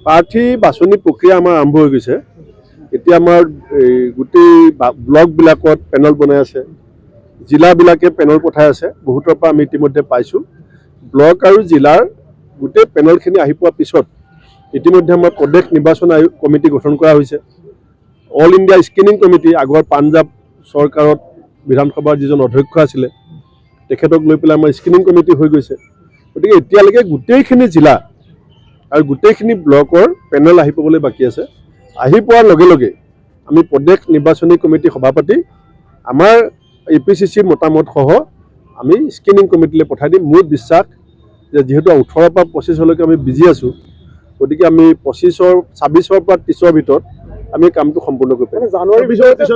প্ৰাৰ্থী বাছনি প্ৰক্ৰিয়া আমাৰ আৰম্ভ হৈ গৈছে। এতিয়া আমাৰ গোটেই ব্লকবিলাকত পেনেল বনাই আছে, জিলাবিলাকে পেনেল পঠাই আছে। বহুতৰ পৰা আমি ইতিমধ্যে পাইছোঁ। ব্লক আৰু জিলাৰ গোটেই পেনেলখিনি আহি পোৱাৰ পিছত ইতিমধ্যে আমাৰ প্ৰদেশ নিৰ্বাচন আয়োগ কমিটি গঠন কৰা হৈছে। অল ইণ্ডিয়া স্ক্ৰিনিং কমিটি, আগৰ পাঞ্জাৱ চৰকাৰত বিধানসভাৰ যিজন অধ্যক্ষ আছিলে তেখেতক লৈ পেলাই আমাৰ স্ক্ৰিনিং কমিটি হৈ গৈছে। গতিকে এতিয়ালৈকে গোটেইখিনি জিলা আৰু গোটেইখিনি ব্লকৰ পেনেল আহি পাবলৈ বাকী আছে। আহি পোৱাৰ লগে লগে আমি প্ৰদেশ নিৰ্বাচনী কমিটি সভা পাতি আমাৰ APCCৰ মতামত সহ আমি স্ক্ৰিনিং কমিটিলৈ পঠাই দিম। মোৰ বিশ্বাস যে যিহেতু 18 পৰা 25লৈকে আমি বিজি আছোঁ, গতিকে আমি 26-ৰ পৰা 30ৰ ভিতৰত আমি কামটো সম্পূৰ্ণ কৰিব পাৰিম। জানুৱাৰীৰ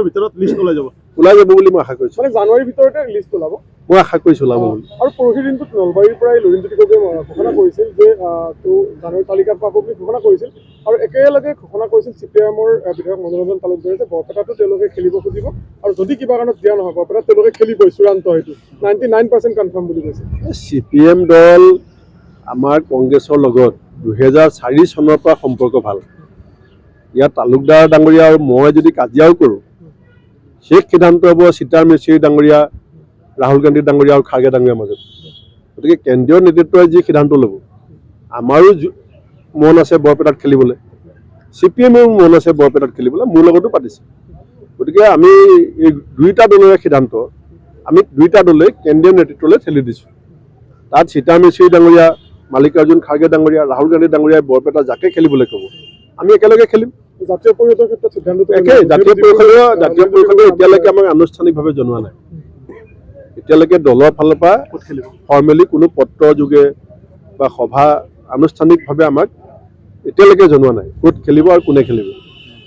ভিতৰত লিষ্ট ওলাই যাব বুলি মই আশা কৰিছোঁ। জানুৱাৰীৰ ভিতৰতে লিষ্ট ওলাব, মই আশা কৰিছোঁ ওলাব বুলি। আৰু পৰহি দিনটোত নলবাৰীৰ পৰাই লুৰিণজ্যোতি গগৈয়ে ঘোষণা কৰিছিল যে জানুৱাৰী তালিকাত পাব বুলি ঘোষণা কৰিছিল, আৰু একেলগে ঘোষণা কৰিছিল CPIMৰ বিধায়ক মনোৰঞ্জন তালুকদাৰে যে বৰপেটাতো তেওঁলোকে খেলিব খুজিব, আৰু যদি কিবা কাৰণত দিয়া নহয় বৰপেটাত তেওঁলোকে খেলিবই, চূড়ান্ত সেইটো 99% কনফাৰ্ম বুলি কৈছে। CPM দল আমাৰ কংগ্ৰেছৰ লগত 2004 চনৰ পৰা সম্পৰ্ক ভাল। ইয়াত তালুকদাৰ ডাঙৰীয়া আৰু মই যদি কাজিয়াও কৰোঁ, শেষ সিদ্ধান্ত হ'ব সীতাৰ মিস্ত্ৰী ডাঙৰীয়া, ৰাহুল গান্ধী ডাঙৰীয়া আৰু খাৰ্গে ডাঙৰীয়াৰ মাজত। গতিকে কেন্দ্ৰীয় নেতৃত্বই যি সিদ্ধান্ত ল'ব, আমাৰো মন আছে বৰপেটাত খেলিবলৈ, CPMৰো মন আছে বৰপেটাত খেলিবলৈ, মোৰ লগতো পাতিছে। গতিকে আমি এই দুয়োটা দলৰে সিদ্ধান্ত আমি দুয়োটা দলে কেন্দ্ৰীয় নেতৃত্বলৈ ঠেলি দিছোঁ। তাত সীতাৰ মিস্ত্ৰী ডাঙৰীয়া, মাল্লিকাৰ্জুন খাৰ্গে ডাঙৰীয়া, ৰাহুল গান্ধী ডাঙৰীয়াই বৰপেটা যাকে খেলিবলৈ ক'ব আমি একেলগে খেলিম। জাতীয় পৰিষদৰ ক্ষেত্ৰত সিদ্ধান্ত একেই। জাতীয় পৰিষদে এতিয়ালৈকে আমাক আনুষ্ঠানিকভাৱে জনোৱা নাই। এতিয়ালৈকে দলৰ ফালৰ পৰা ফৰ্মেলি কোনো পত্ৰ যোগে বা সভা আনুষ্ঠানিকভাৱে আমাক এতিয়ালৈকে জনোৱা নাই ক'ত খেলিব আৰু কোনে খেলিব।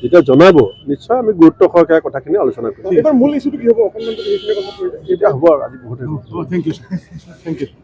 যেতিয়া জনাব নিশ্চয় আমি গুৰুত্ব সহকাৰে কথাখিনি আলোচনা কৰিম। এইবাৰ মূল ইছ্যুটো কি হ'ব? অকণমান যদি সেইখিনি কথা কৈ দিয়ে। এতিয়া হ'ব আৰু আজি বহুত থেংক ইউ।